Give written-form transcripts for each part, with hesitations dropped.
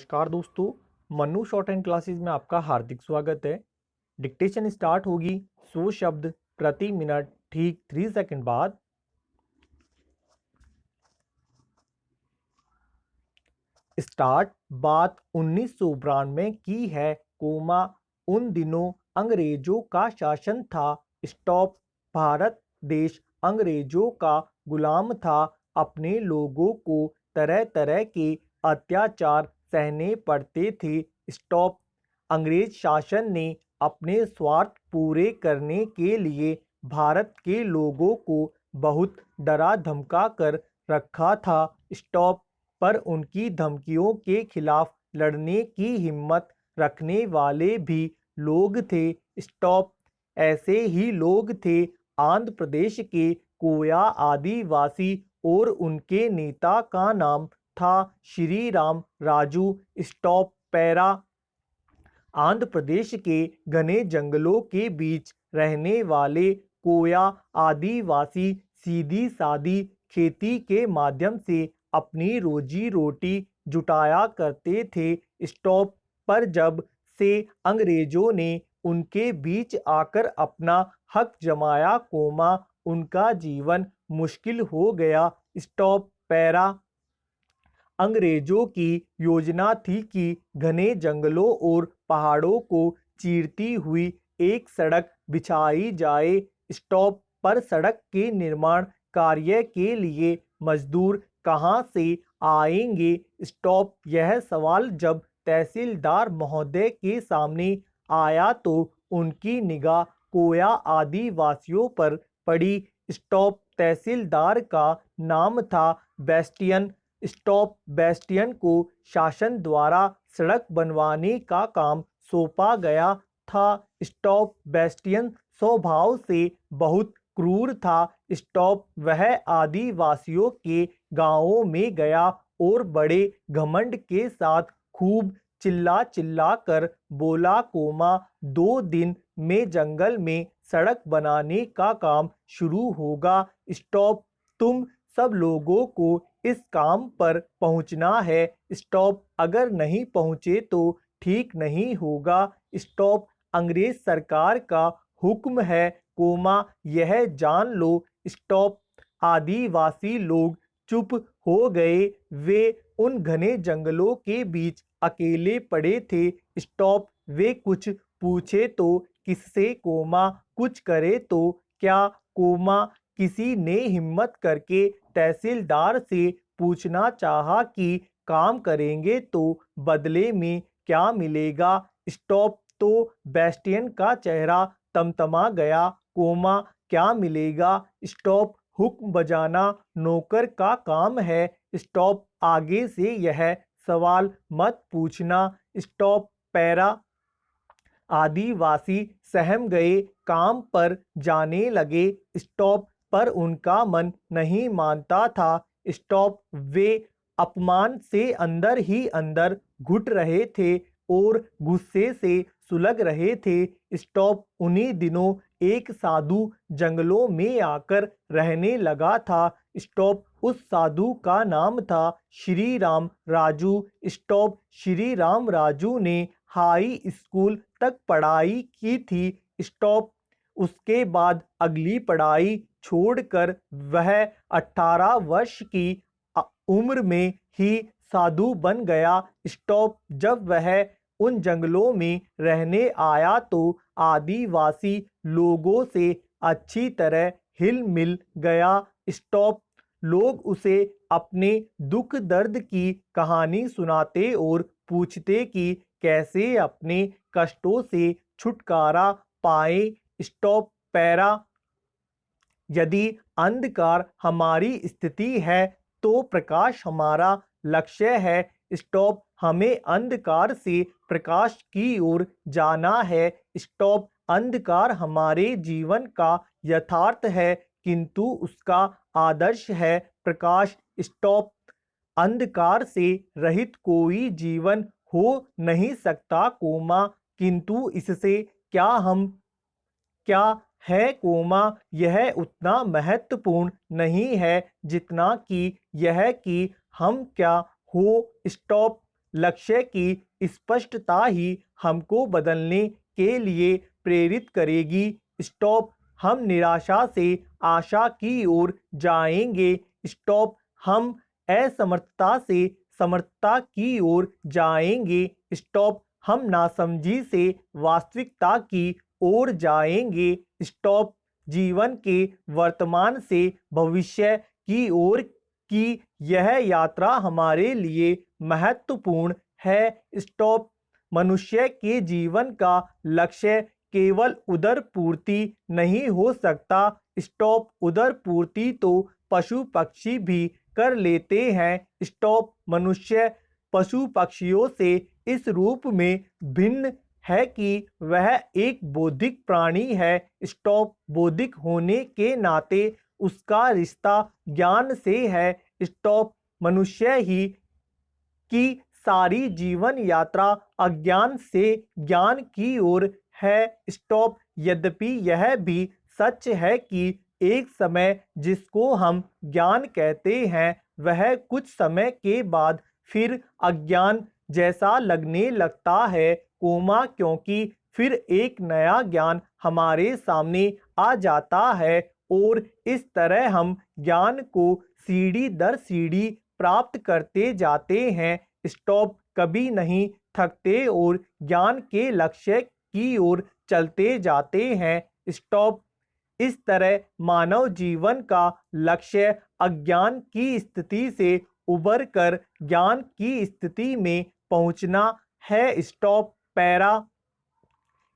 नमस्कार दोस्तों। Mannu short and classes में आपका हार्दिक स्वागत है। डिक्टेशन स्टार्ट होगी 100 शब्द प्रति मिनट ठीक 3 सेकंड बाद। स्टार्ट बात 1992 की है, उन दिनों अंग्रेजों का शासन था। स्टॉप भारत देश अंग्रेजों का गुलाम था। अपने लोगों को तरह तरह के अत्याचार सहने पड़ते थे। स्टॉप अंग्रेज शासन ने अपने स्वार्थ पूरे करने के लिए भारत के लोगों को बहुत डरा धमका कर रखा था। स्टॉप पर उनकी धमकियों के खिलाफ लड़ने की हिम्मत रखने वाले भी लोग थे। स्टॉप ऐसे ही लोग थे आंध्र प्रदेश के कोया आदिवासी, और उनके नेता का नाम था श्री राम राजू। स्टॉप पैरा आंध्र प्रदेश के घने जंगलों के बीच रहने वाले कोया आदिवासी सीधी सादी खेती के माध्यम से अपनी रोजी रोटी जुटाया करते थे। स्टॉप पर जब से अंग्रेजों ने उनके बीच आकर अपना हक जमाया, उनका जीवन मुश्किल हो गया। स्टॉप पैरा अंग्रेजों की योजना थी कि घने जंगलों और पहाड़ों को चीरती हुई एक सड़क बिछाई जाए। स्टॉप पर सड़क के निर्माण कार्य के लिए मजदूर कहां से आएंगे? स्टॉप यह सवाल जब तहसीलदार महोदय के सामने आया तो उनकी निगाह कोया आदिवासियों पर पड़ी। स्टॉप तहसीलदार का नाम था बेस्टियन। स्टॉप बेस्टियन को शासन द्वारा सड़क बनवाने का काम सौंपा गया था। स्टॉप बेस्टियन स्वभाव से बहुत क्रूर था। स्टॉप वह आदिवासियों के गांवों में गया और बड़े घमंड के साथ खूब चिल्ला चिल्ला कर बोला, 2 दिन में जंगल में सड़क बनाने का काम शुरू होगा। स्टॉप तुम सब लोगों को इस काम पर पहुंचना है। स्टॉप अगर नहीं पहुंचे तो ठीक नहीं होगा। स्टॉप अंग्रेज सरकार का हुक्म है, यह जान लो। स्टॉप आदिवासी लोग चुप हो गए। वे उन घने जंगलों के बीच अकेले पड़े थे। स्टॉप वे कुछ पूछे तो किससे, कुछ करे तो क्या, किसी ने हिम्मत करके तहसीलदार से पूछना चाहा कि काम करेंगे तो बदले में क्या मिलेगा? स्टॉप तो बेस्टियन का चेहरा तमतमा गया, क्या मिलेगा? स्टॉप हुक्म बजाना नौकर का काम है। स्टॉप आगे से यह सवाल मत पूछना। स्टॉप पैरा आदिवासी सहम गए, काम पर जाने लगे। स्टॉप पर उनका मन नहीं मानता था। स्टॉप वे अपमान से अंदर ही अंदर घुट रहे थे और गुस्से से सुलग रहे थे। स्टॉप उन्हीं दिनों एक साधु जंगलों में आकर रहने लगा था। स्टॉप उस साधु का नाम था श्री राम राजू। स्टॉप श्री राम राजू ने हाई स्कूल तक पढ़ाई की थी। स्टॉप उसके बाद अगली पढ़ाई छोड़कर वह 18 वर्ष की उम्र में ही साधु बन गया। स्टॉप जब वह उन जंगलों में रहने आया तो आदिवासी लोगों से अच्छी तरह हिल मिल गया। स्टॉप लोग उसे अपने दुख दर्द की कहानी सुनाते और पूछते कि कैसे अपने कष्टों से छुटकारा पाए। स्टॉप पैरा यदि अंधकार हमारी स्थिति है तो प्रकाश हमारा लक्ष्य है। स्टॉप हमें अंधकार से प्रकाश की ओर जाना है। स्टॉप अंधकार हमारे जीवन का यथार्थ है किंतु उसका आदर्श है प्रकाश। स्टॉप अंधकार से रहित कोई जीवन हो नहीं सकता, किंतु इससे क्या है, यह उतना महत्वपूर्ण नहीं है जितना कि यह कि हम क्या हो। स्टॉप लक्ष्य की स्पष्टता ही हमको बदलने के लिए प्रेरित करेगी। स्टॉप, हम निराशा से आशा की ओर जाएंगे। स्टॉप, हम असमर्थता से समर्थता की ओर जाएंगे। स्टॉप, हम नासमझी से वास्तविकता की ओर जाएंगे। स्टॉप, जीवन के वर्तमान से भविष्य की ओर की यह यात्रा हमारे लिए महत्वपूर्ण है। स्टॉप, मनुष्य के जीवन का लक्ष्य केवल उदर पूर्ति नहीं हो सकता। स्टॉप, उदर पूर्ति तो पशु पक्षी भी कर लेते हैं। स्टॉप, मनुष्य पशु पक्षियों से इस रूप में भिन्न है कि वह एक बौद्धिक प्राणी है। स्टॉप, बौद्धिक होने के नाते उसका रिश्ता ज्ञान से है। स्टॉप, मनुष्य ही की सारी जीवन यात्रा अज्ञान से ज्ञान की ओर है। स्टॉप, यद्यपि यह भी सच है कि एक समय जिसको हम ज्ञान कहते हैं वह कुछ समय के बाद फिर अज्ञान जैसा लगने लगता है, क्योंकि फिर एक नया ज्ञान हमारे सामने आ जाता है और इस तरह हम ज्ञान को सीढ़ी दर सीढ़ी प्राप्त करते जाते हैं। स्टॉप, कभी नहीं थकते और ज्ञान के लक्ष्य की ओर चलते जाते हैं। स्टॉप, इस तरह मानव जीवन का लक्ष्य अज्ञान की स्थिति से उबर कर ज्ञान की स्थिति में पहुंचना है। Stop, para.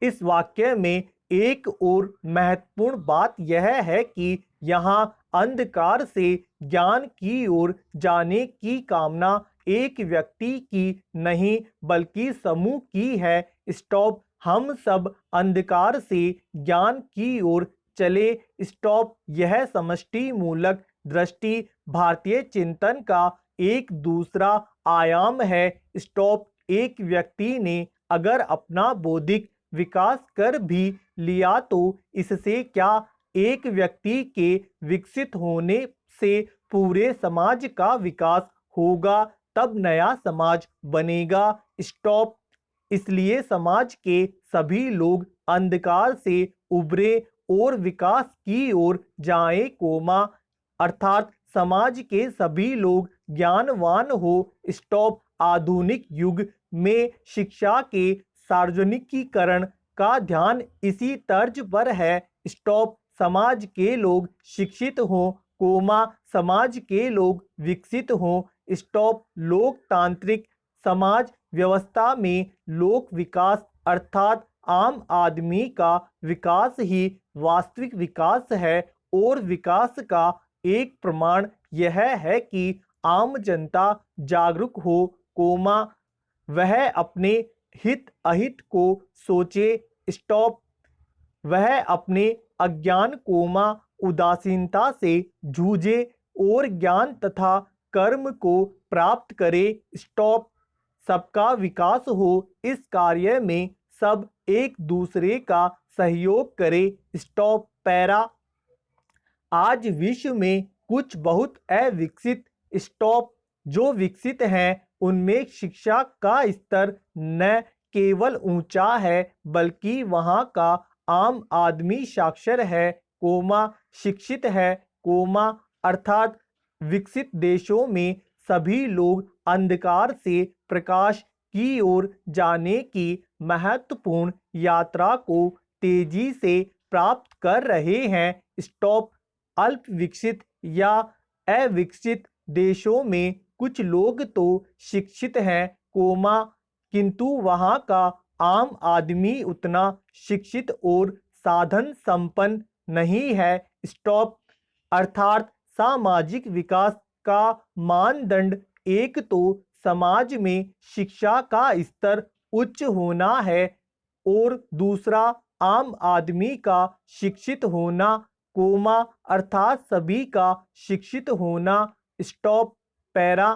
इस वाक्य में एक और महत्वपूर्ण बात यह है कि यहाँ अंधकार से ज्ञान की ओर जाने की कामना एक व्यक्ति की नहीं बल्कि समूह की है। स्टॉप, हम सब अंधकार से ज्ञान की ओर चले। स्टॉप, यह समष्टि मूलक दृष्टि भारतीय चिंतन का एक दूसरा आयाम है। स्टॉप, एक व्यक्ति ने अगर अपना बौद्धिक विकास कर भी लिया तो इससे क्या एक व्यक्ति के विकसित होने से पूरे समाज का विकास होगा, तब नया समाज बनेगा। स्टॉप, इसलिए समाज के सभी लोग अंधकार से उभरे और विकास की ओर जाएं, अर्थात समाज के सभी लोग ज्ञानवान हो। स्टॉप, आधुनिक युग में शिक्षा के सार्वजनिकीकरण का ध्यान इसी तर्ज पर है। स्टॉप, समाज के लोग शिक्षित हों, समाज के लोग विकसित हों। स्टॉप, लोकतांत्रिक समाज व्यवस्था में लोक विकास अर्थात आम आदमी का विकास ही वास्तविक विकास है और विकास का एक प्रमाण यह है कि आम जनता जागरूक हो, वह अपने हित अहित को सोचे। स्टॉप, वह अपने अज्ञान उदासीनता से जूझे और ज्ञान तथा कर्म को प्राप्त करे। स्टॉप, सबका विकास हो, इस कार्य में सब एक दूसरे का सहयोग करे। Stop, para. आज विश्व में कुछ बहुत अविकसित स्टॉप जो विकसित हैं उनमें शिक्षा का स्तर न केवल ऊंचा है बल्कि वहां का आम आदमी साक्षर है, शिक्षित है, अर्थात विकसित देशों में सभी लोग अंधकार से प्रकाश की ओर जाने की महत्वपूर्ण यात्रा को तेजी से प्राप्त कर रहे हैं। स्टॉप, अल्प विकसित या अविकसित देशों में कुछ लोग तो शिक्षित हैं, किंतु वहां का आम आदमी उतना शिक्षित और साधन संपन्न नहीं है। स्टॉप, अर्थात सामाजिक विकास का मानदंड एक तो समाज में शिक्षा का स्तर उच्च होना है और दूसरा आम आदमी का शिक्षित होना, अर्थात सभी का शिक्षित होना। Stop, para.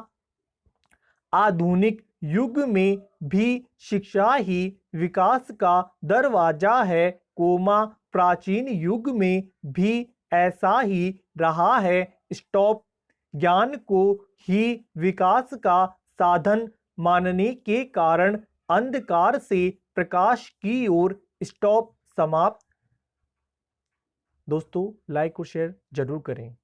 आधुनिक युग में भी शिक्षा ही विकास का दरवाजा है, प्राचीन युग में भी ऐसा ही रहा है। स्टॉप, ज्ञान को ही विकास का साधन मानने के कारण अंधकार से प्रकाश की ओर स्टॉप समाप्त। दोस्तों लाइक और शेयर जरूर करें।